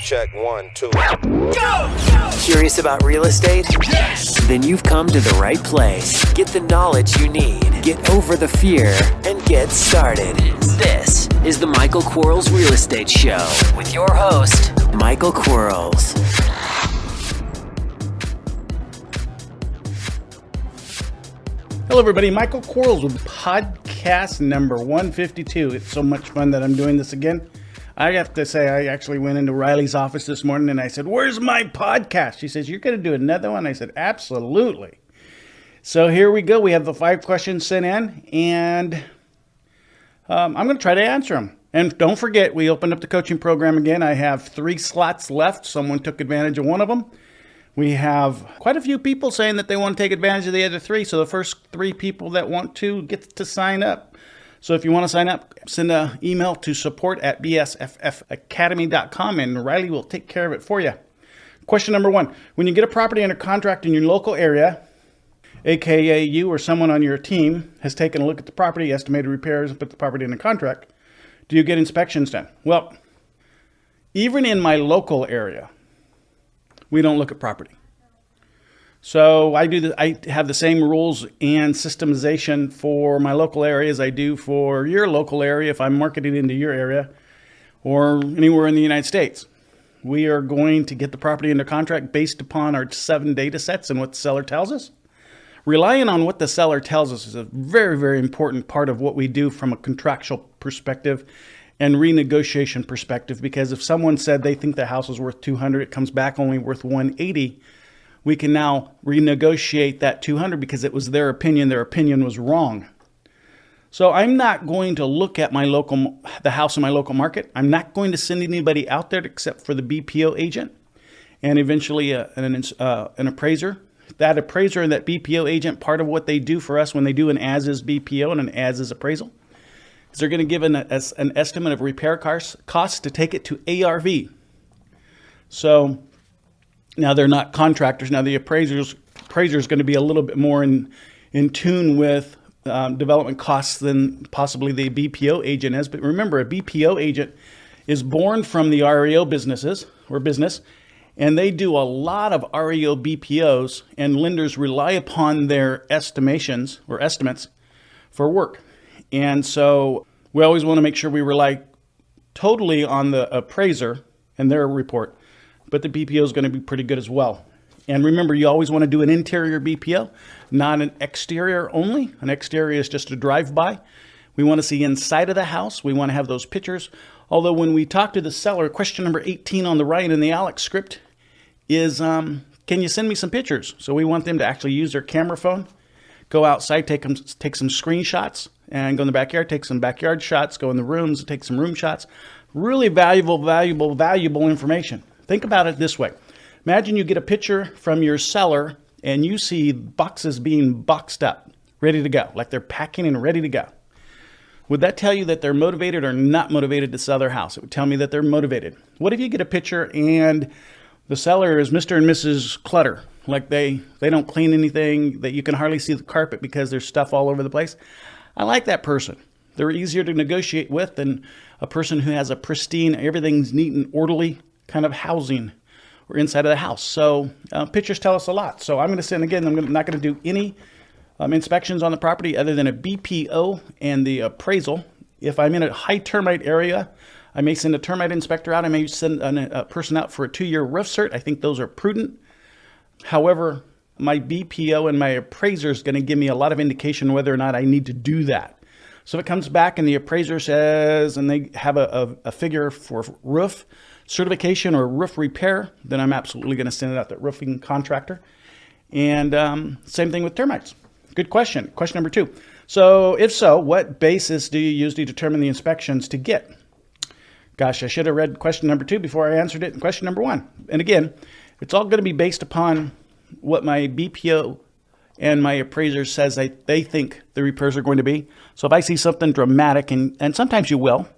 Check 1, 2. Go! Curious about real estate? Yes! Then you've come to the right place. Get the knowledge you need, get over the fear, and get started. This is the Michael Quarles Real Estate Show with your host, Michael Quarles. Hello, everybody. Michael Quarles with podcast number 152. It's so much fun that I'm doing this again. I have to say, I actually went into Riley's office this morning and I said, "Where's my podcast?" She says, "You're going to do another one?" I said, "Absolutely." So here we go. We have the 5 questions sent in, and I'm going to try to answer them. And don't forget, we opened up the coaching program again. I have 3 slots left. Someone took advantage of one of them. We have quite a few people saying that they want to take advantage of the other 3. So the first 3 people that want to get to sign up. So if you want to sign up, send an email to support@bsffacademy.com and Riley will take care of it for you. Question number 1. When you get a property under contract in your local area, aka you or someone on your team has taken a look at the property, estimated repairs, and put the property under contract, do you get inspections done? Well, even in my local area, we don't look at property. So I have the same rules and systemization for my local area as I do for your local area if I'm marketing into your area or anywhere in the United States. We are going to get the property under contract based upon our 7 data sets and what the seller tells us. Relying on what the seller tells us is a very, very important part of what we do from a contractual perspective and renegotiation perspective, because if someone said they think the house is worth $200, it comes back only worth $180, we can now renegotiate that $200 because it was their opinion. Their opinion was wrong. So I'm not going to look at the house in my local market. I'm not going to send anybody out there except for the BPO agent and eventually an appraiser. That appraiser and that BPO agent, part of what they do for us when they do an as-is BPO and an as-is appraisal, is they're going to give an estimate of repair costs to take it to ARV. So now they're not contractors. Now the appraiser is going to be a little bit more in tune with development costs than possibly the BPO agent is. But remember, a BPO agent is born from the REO business, and they do a lot of REO BPOs, and lenders rely upon their estimates for work. And so we always want to make sure we rely totally on the appraiser and their report. But the BPO is going to be pretty good as well. And remember, you always want to do an interior BPO, not an exterior only. An exterior is just a drive-by. We want to see inside of the house. We want to have those pictures. Although when we talk to the seller, question number 18 on the right in the Alex script is, can you send me some pictures? So we want them to actually use their camera phone, go outside, take some screenshots, and go in the backyard, take some backyard shots, go in the rooms, take some room shots. Really valuable information. Think about it this way. Imagine you get a picture from your seller and you see boxes being boxed up, ready to go, like they're packing and ready to go. Would that tell you that they're motivated or not motivated to sell their house? It would tell me that they're motivated. What if you get a picture and the seller is Mr. and Mrs. Clutter, like they don't clean anything, that you can hardly see the carpet because there's stuff all over the place? I like that person. They're easier to negotiate with than a person who has a pristine, everything's neat and orderly kind of housing or inside of the house. So pictures tell us a lot. So I'm going to send, again, I'm not going to do any inspections on the property other than a BPO and the appraisal. If I'm in a high termite area, I may send a termite inspector out. I may send a person out for a 2-year roof cert. I think those are prudent. However, my BPO and my appraiser is going to give me a lot of indication whether or not I need to do that. So if it comes back and the appraiser says, and they have a figure for roof certification or roof repair, then I'm absolutely going to send it out to the roofing contractor. And same thing with termites. Good question. Question number 2. So if so, what basis do you use to determine the inspections to get? Gosh, I should have read question number 2 before I answered it in question number 1. And again, it's all going to be based upon what my BPO and my appraiser says they think the repairs are going to be. So if I see something dramatic, and sometimes you will,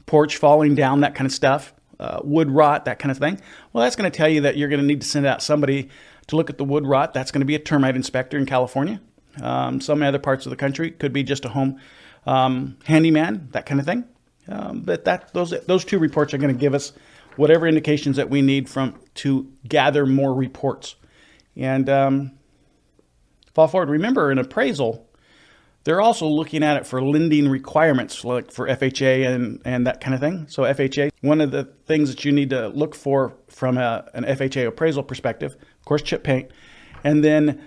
porch falling down, that kind of stuff, wood rot, that kind of thing, well, that's going to tell you that you're going to need to send out somebody to look at the wood rot. That's going to be a termite inspector in California. Some other parts of the country could be just a home handyman, that kind of thing. But those 2 reports are going to give us whatever indications that we need to gather more reports. And fall forward. Remember, in appraisal, they're also looking at it for lending requirements, like for FHA and that kind of thing. So FHA, one of the things that you need to look for from an FHA appraisal perspective, of course, chip paint. And then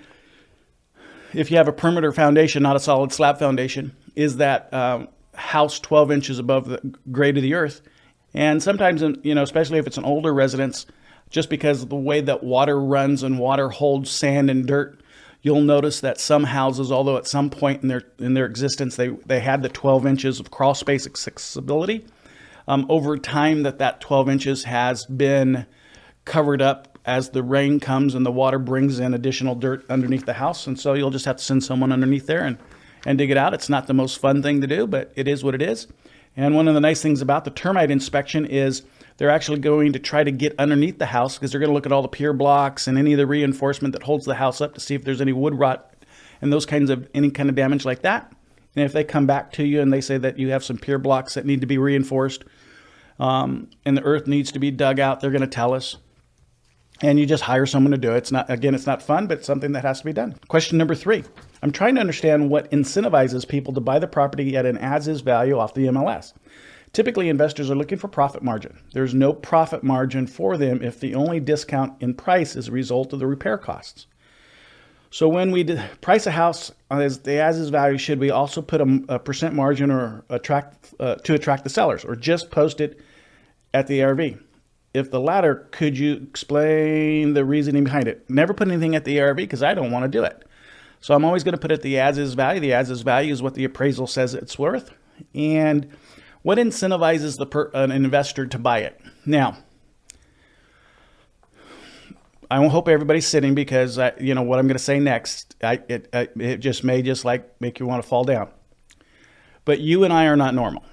if you have a perimeter foundation, not a solid slab foundation, is that house 12 inches above the grade of the earth. And sometimes, especially if it's an older residence, just because of the way that water runs and water holds sand and dirt, you'll notice that some houses, although at some point in their existence they had the 12 inches of crawl space accessibility, over time that 12 inches has been covered up as the rain comes and the water brings in additional dirt underneath the house. And so you'll just have to send someone underneath there and dig it out. It's not the most fun thing to do, but it is what it is. And one of the nice things about the termite inspection is they're actually going to try to get underneath the house, because they're going to look at all the pier blocks and any of the reinforcement that holds the house up to see if there's any wood rot and any kind of damage like that. And if they come back to you and they say that you have some pier blocks that need to be reinforced and the earth needs to be dug out, they're going to tell us. And you just hire someone to do it. It's not fun, but it's something that has to be done. Question number 3. I'm trying to understand what incentivizes people to buy the property at an as-is value off the MLS. Typically, investors are looking for profit margin. There's no profit margin for them if the only discount in price is a result of the repair costs. So when we price a house as the as-is value, should we also put a percent margin or to attract the sellers, or just post it at the ARV? If the latter, could you explain the reasoning behind it? Never put anything at the ARV because I don't want to do it. So I'm always going to put it at the as-is value. The as-is value is what the appraisal says it's worth. And what incentivizes an investor to buy it? Now, I hope everybody's sitting, because what I'm going to say next, it just may make you want to fall down. But you and I are not normal.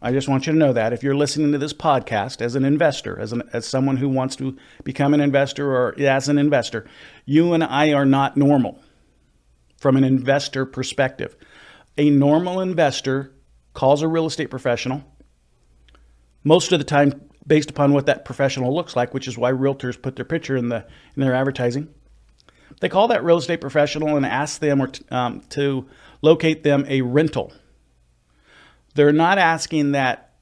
I just want you to know that if you're listening to this podcast as an investor, as someone who wants to become an investor, or as an investor, you and I are not normal from an investor perspective. A normal investor calls a real estate professional, most of the time based upon what that professional looks like, which is why realtors put their picture in their advertising. They call that real estate professional and ask them to locate them a rental. They're not asking that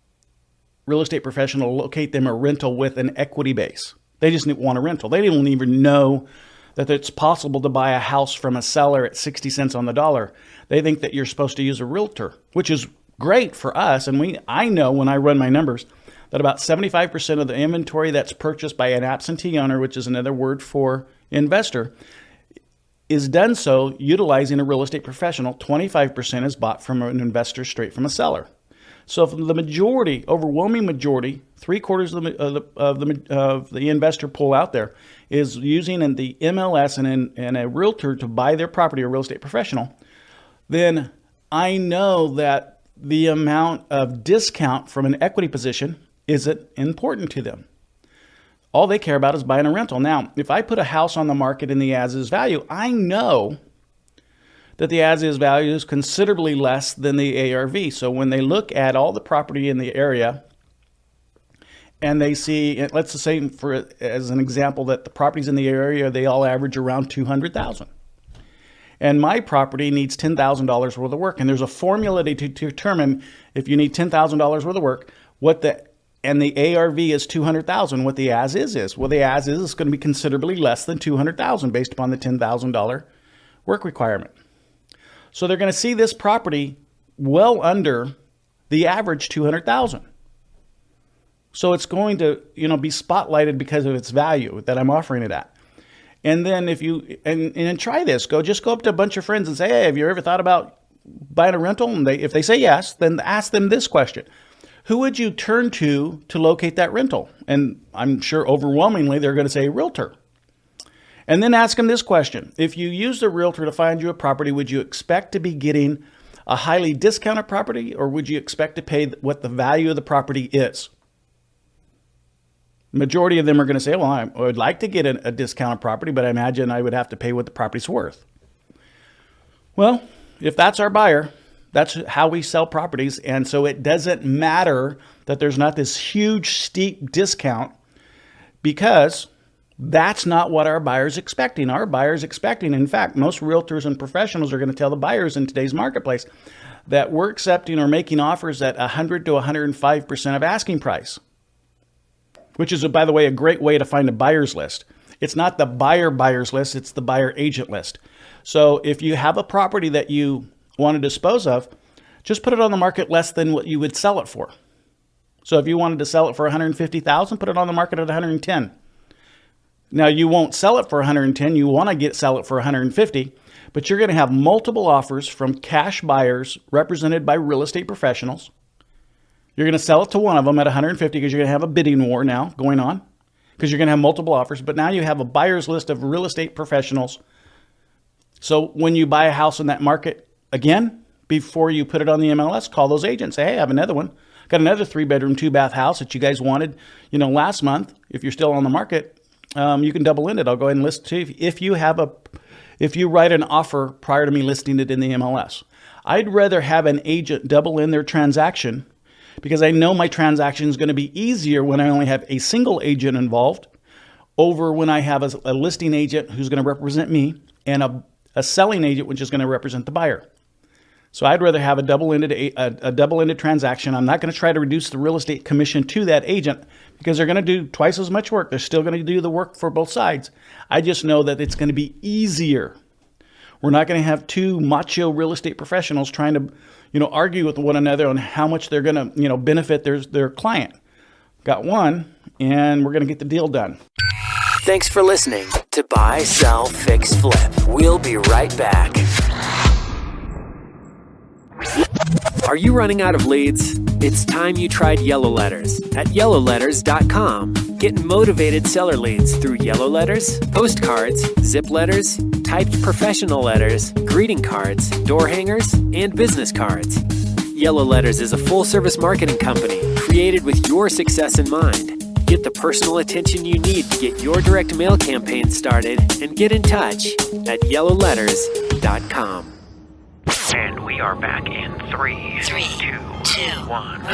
real estate professional locate them a rental with an equity base. They just want a rental. They don't even know that it's possible to buy a house from a seller at 60 cents on the dollar. They think that you're supposed to use a realtor, which is great for us. And I know when I run my numbers that about 75% of the inventory that's purchased by an absentee owner, which is another word for investor, is done so utilizing a real estate professional. 25% is bought from an investor straight from a seller. So if the overwhelming majority, 3/4 of the investor pool out there is using the MLS and a realtor to buy their property, a real estate professional, then I know that the amount of discount from an equity position isn't important to them. All they care about is buying a rental. Now, if I put a house on the market in the as-is value, I know that the as-is value is considerably less than the ARV. So when they look at all the property in the area and they see, let's just say as an example, that the properties in the area, they all average around $200,000. And my property needs $10,000 worth of work. And there's a formula to determine if you need $10,000 worth of work, and the ARV is $200,000, what the as-is is. Well, the as-is is going to be considerably less than $200,000 based upon the $10,000 work requirement. So they're going to see this property well under the average $200,000. So it's going to, be spotlighted because of its value that I'm offering it at. And then if you and try this, just go up to a bunch of friends and say, hey, have you ever thought about buying a rental? And if they say yes, then ask them this question. Who would you turn to locate that rental? And I'm sure overwhelmingly they're going to say realtor. And then ask them this question. If you used a realtor to find you a property, would you expect to be getting a highly discounted property, or would you expect to pay what the value of the property is? Majority of them are going to say, well, I would like to get a discounted property, but I imagine I would have to pay what the property's worth. Well, if that's our buyer, that's how we sell properties. And so it doesn't matter that there's not this huge steep discount because that's not what our buyer's expecting. Our buyer's expecting, in fact, most realtors and professionals are going to tell the buyers in today's marketplace that we're accepting or making offers at 100 to 105% of asking price, which is, by the way, a great way to find a buyer's list. It's not the buyer's list, it's the buyer agent list. So if you have a property that you want to dispose of, just put it on the market less than what you would sell it for. So if you wanted to sell it for $150,000, put it on the market at 110. Now you won't sell it for 110, you want to sell it for 150, but you're going to have multiple offers from cash buyers represented by real estate professionals. You're going to sell it to one of them at 150 because you're going to have a bidding war now going on because you're going to have multiple offers, but now you have a buyer's list of real estate professionals. So when you buy a house in that market, again, before you put it on the MLS, call those agents. Say, hey, I have another one. Got another 3-bedroom, 2-bath house that you guys wanted, last month. If you're still on the market, you can double in it. I'll go ahead and list it to you if you write an offer prior to me listing it in the MLS. I'd rather have an agent double in their transaction because I know my transaction is going to be easier when I only have a single agent involved over when I have a listing agent who's going to represent me and a selling agent which is going to represent the buyer. So I'd rather have a double-ended transaction. I'm not going to try to reduce the real estate commission to that agent because they're going to do twice as much work. They're still going to do the work for both sides. I just know that it's going to be easier. We're not going to have two macho real estate professionals trying to, argue with one another on how much they're going to, benefit their client. Got one, and we're going to get the deal done. Thanks for listening to Buy, Sell, Fix, Flip. We'll be right back. Are you running out of leads? It's time you tried Yellow Letters at yellowletters.com. Get motivated seller leads through yellow letters, postcards, zip letters, typed professional letters, greeting cards, door hangers, and business cards. Yellow Letters is a full-service marketing company created with your success in mind. Get the personal attention you need to get your direct mail campaign started and get in touch at yellowletters.com. And we are back in 3, 2, 1.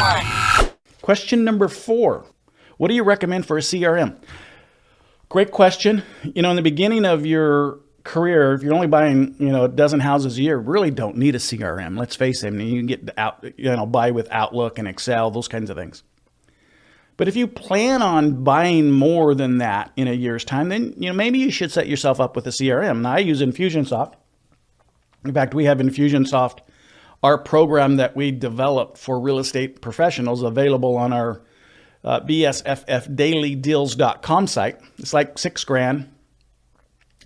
Question number 4. What do you recommend for a CRM? Great question. In the beginning of your career, if you're only buying, a dozen houses a year, really don't need a CRM. Let's face it. You can get buy with Outlook and Excel, those kinds of things. But if you plan on buying more than that in a year's time, then maybe you should set yourself up with a CRM. Now I use Infusionsoft. In fact, we have Infusionsoft, our program that we developed for real estate professionals, available on our bsffdailydeals.com site. It's like $6,000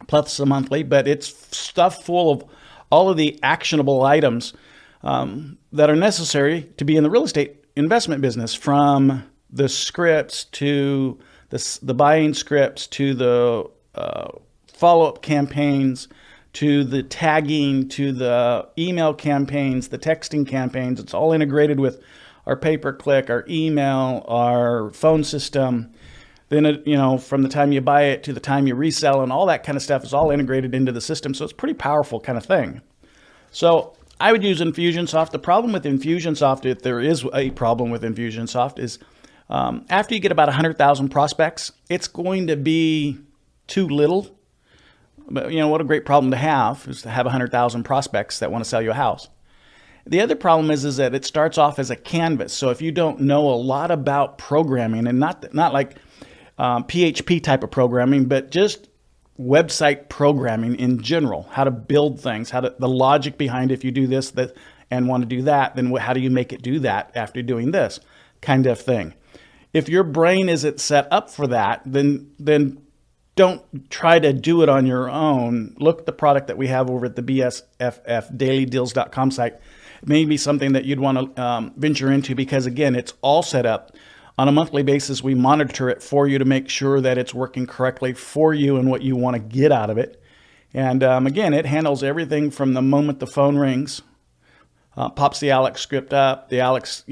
plus a monthly, but it's stuff full of all of the actionable items that are necessary to be in the real estate investment business, from the scripts to the buying scripts to the follow-up campaigns, to the tagging, to the email campaigns, the texting campaigns. It's all integrated with our pay-per-click, our email, our phone system. Then, from the time you buy it to the time you resell and all that kind of stuff is all integrated into the system. So it's a pretty powerful kind of thing. So I would use Infusionsoft. The problem with Infusionsoft, if there is a problem with Infusionsoft, is after you get about 100,000 prospects, it's going to be too little. But what a great problem to have, is to have 100,000 prospects that want to sell you a house. The other problem is that it starts off as a canvas. So if you don't know a lot about programming, and not like PHP type of programming, but just website programming in general, how to build things, the logic behind if you do this, that, and want to do that, then how do you make it do that after doing this kind of thing? If your brain isn't set up for that, then don't try to do it on your own. Look at the product that we have over at the bsffdailydeals.com site. It may be something that you'd want to venture into because, again, it's all set up. On a monthly basis, we monitor it for you to make sure that it's working correctly for you and what you want to get out of it. And again, it handles everything from the moment the phone rings, pops the Alex script up. The Alex,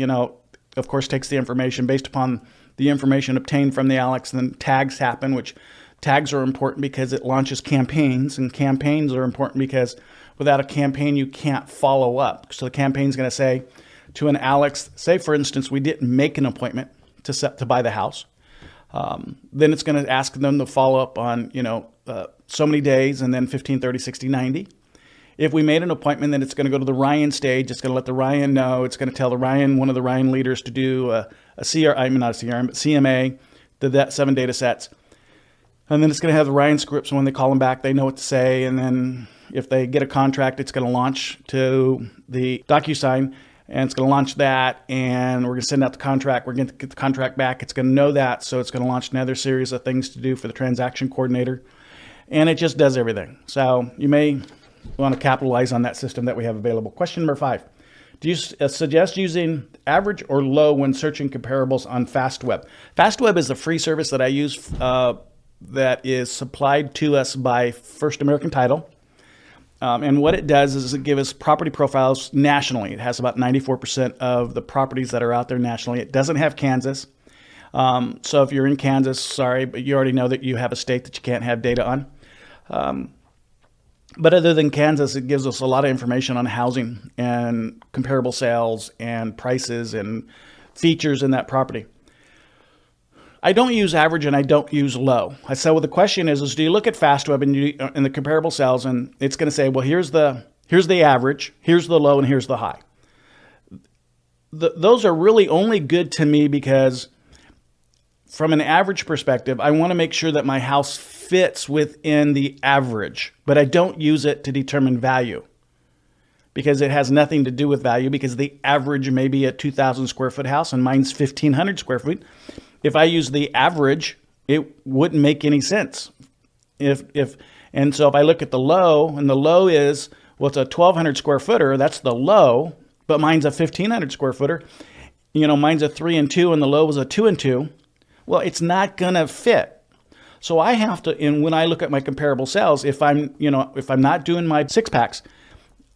of course, takes the information based upon the information obtained from the Alex. And then tags happen, which tags are important because it launches campaigns, and campaigns are important because without a campaign, you can't follow up. So the campaign's going to say to an Alex, say, for instance, we didn't make an appointment to buy the house. Then it's going to ask them to follow up on, so many days, and then 15, 30, 60, 90. If we made an appointment, then it's going to go to the Ryan stage. It's going to let the Ryan know. It's going to tell one of the Ryan leaders to do not a CRM, but CMA, that 7 data sets. And then it's going to have the Ryan scripts. When they call them back, they know what to say. And then if they get a contract, it's going to launch to the DocuSign, and it's going to launch that. And we're going to send out the contract. We're going to get the contract back. It's going to know that. So it's going to launch another series of things to do for the transaction coordinator. And it just does everything. So you may want to capitalize on that system that we have available. Question number 5. Do you suggest using average or low when searching comparables on fastweb? Fastweb is a free service that I use that is supplied to us by First American Title. And what it does is it gives us property profiles nationally. It has about 94% of the properties that are out there nationally. It doesn't have Kansas. So if you're in Kansas, sorry, but you already know that you have a state that you can't have data on. But other than Kansas, it gives us a lot of information on housing and comparable sales and prices and features in that property. I don't use average and I don't use low. So the question is do you look at fastweb and the comparable sales, and it's going to say, well, here's the average, here's the low, and here's the high. Those are really only good to me because from an average perspective, I want to make sure that my house fits within the average, but I don't use it to determine value because it has nothing to do with value, because the average may be a 2,000 square foot house and mine's 1,500 square feet. If I use the average, it wouldn't make any sense. And so if I look at the low, and the low is, well, it's a 1,200 square footer, that's the low, but mine's a 1,500 square footer. Mine's a 3 and 2, and the low was a 2 and 2. Well, it's not gonna fit. So I have to, and when I look at my comparable sales, if I'm not doing my 6-packs,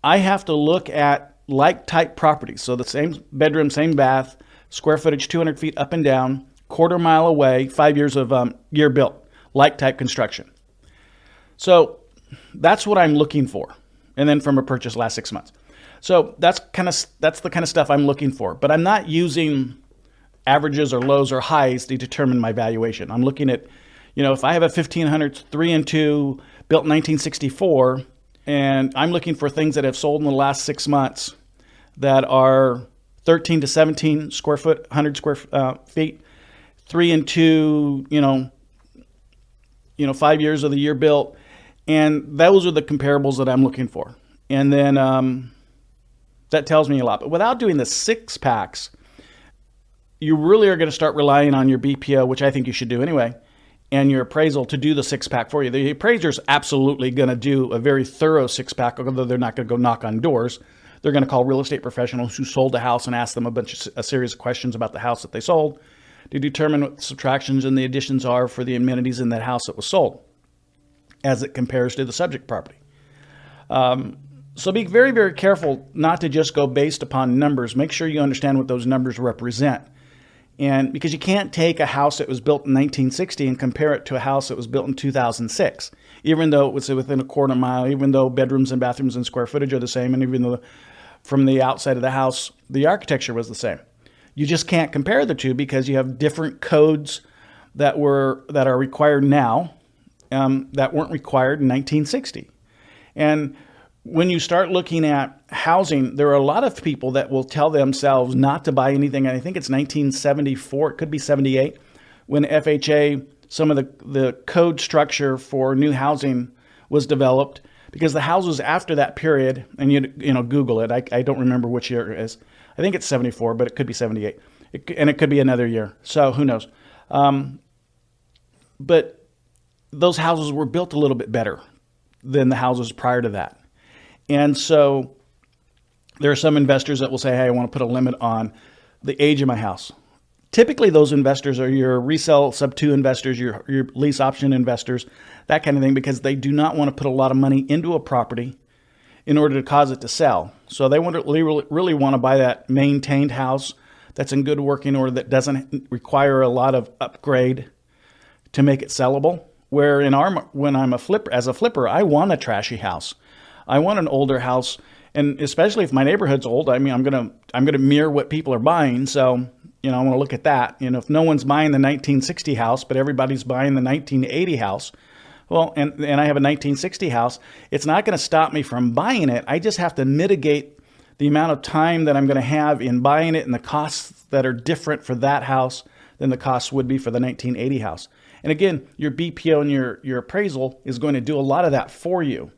I have to look at like type properties. So the same bedroom, same bath, square footage, 200 feet up and down, quarter mile away, 5 years of year built, like type construction. So that's what I'm looking for. And then from a purchase last 6 months. So that's the kind of stuff I'm looking for. But I'm not using averages or lows or highs to determine my valuation. I'm looking at, if I have a 1,500 3 and 2 built in 1964, and I'm looking for things that have sold in the last 6 months that are 13 to 17 square foot, 100 square feet, 3 and 2, 5 years of the year built. And those are the comparables that I'm looking for. And then that tells me a lot. But without doing the 6-packs, you really are going to start relying on your BPO, which I think you should do anyway, and your appraisal to do the 6-pack for you. The appraiser's absolutely going to do a very thorough 6-pack, although they're not going to go knock on doors. They're going to call real estate professionals who sold the house and ask them a series of questions about the house that they sold to determine what the subtractions and the additions are for the amenities in that house that was sold as it compares to the subject property. So be very, very careful not to just go based upon numbers. Make sure you understand what those numbers represent. And because you can't take a house that was built in 1960 and compare it to a house that was built in 2006, even though it was within a quarter mile, even though bedrooms and bathrooms and square footage are the same, and even though from the outside of the house, the architecture was the same. You just can't compare the two because you have different codes that are required now that weren't required in 1960. And when you start looking at housing, there are a lot of people that will tell themselves not to buy anything. And I think it's 1974, it could be 78, when FHA, some of the code structure for new housing was developed, because the houses after that period, and you Google it, I don't remember which year it is. I think it's 74, but it could be 78. And it could be another year. So who knows? But those houses were built a little bit better than the houses prior to that. And so there are some investors that will say, hey, I want to put a limit on the age of my house. Typically, those investors are your resale sub-2 investors, your lease option investors, that kind of thing, because they do not want to put a lot of money into a property in order to cause it to sell. So they really want to buy that maintained house that's in good working order, that doesn't require a lot of upgrade to make it sellable. Where when I'm a flipper, I want a trashy house. I want an older house, and especially if my neighborhood's old, I mean, I'm gonna mirror what people are buying. So I want to look at that. If no one's buying the 1960 house, but everybody's buying the 1980 house, well, and I have a 1960 house, it's not going to stop me from buying it. I just have to mitigate the amount of time that I'm going to have in buying it and the costs that are different for that house than the costs would be for the 1980 house. And again, your BPO and your appraisal is going to do a lot of that for you.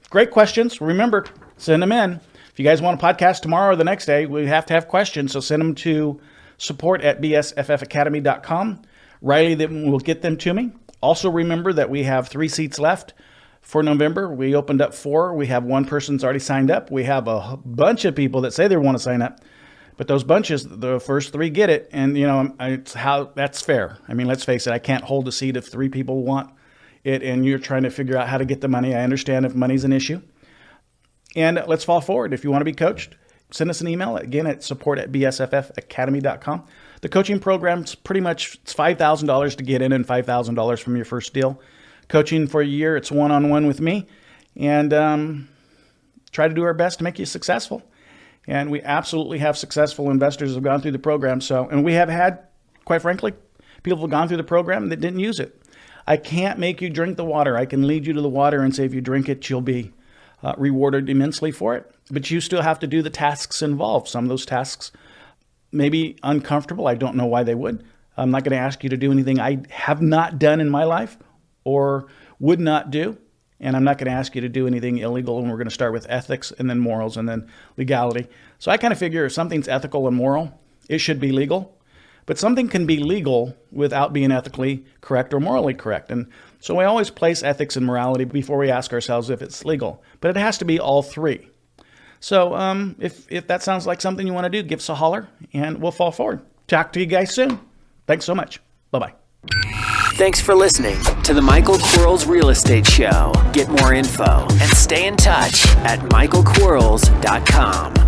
Great questions. Remember, send them in. If you guys want a podcast tomorrow or the next day, we have to have questions. So send them to support@bsffacademy.com. Riley will get them to me. Also remember that we have 3 seats left for November. We opened up 4. We have 1 person's already signed up. We have a bunch of people that say they want to sign up. But those bunches, the first 3 get it. And, it's how that's fair. I mean, let's face it, I can't hold a seat if 3 people want it and you're trying to figure out how to get the money. I understand if money's an issue. And let's fall forward. If you want to be coached, send us an email, again, at support@bsffacademy.com. The coaching program's pretty much it's $5,000 to get in and $5,000 from your first deal. Coaching for a year, it's one-on-one with me. And try to do our best to make you successful. And we absolutely have successful investors who have gone through the program. And we have had, quite frankly, people who have gone through the program that didn't use it. I can't make you drink the water. I can lead you to the water and say if you drink it, you'll be rewarded immensely for it. But you still have to do the tasks involved. Some of those tasks may be uncomfortable. I don't know why they would. I'm not going to ask you to do anything I have not done in my life or would not do. And I'm not going to ask you to do anything illegal. And we're going to start with ethics and then morals and then legality. So I kind of figure if something's ethical and moral, it should be legal. But something can be legal without being ethically correct or morally correct. And so we always place ethics and morality before we ask ourselves if it's legal. But it has to be all 3. So if that sounds like something you want to do, give us a holler and we'll fall forward. Talk to you guys soon. Thanks so much. Bye-bye. Thanks for listening to the Michael Quarles Real Estate Show. Get more info and stay in touch at michaelquarles.com.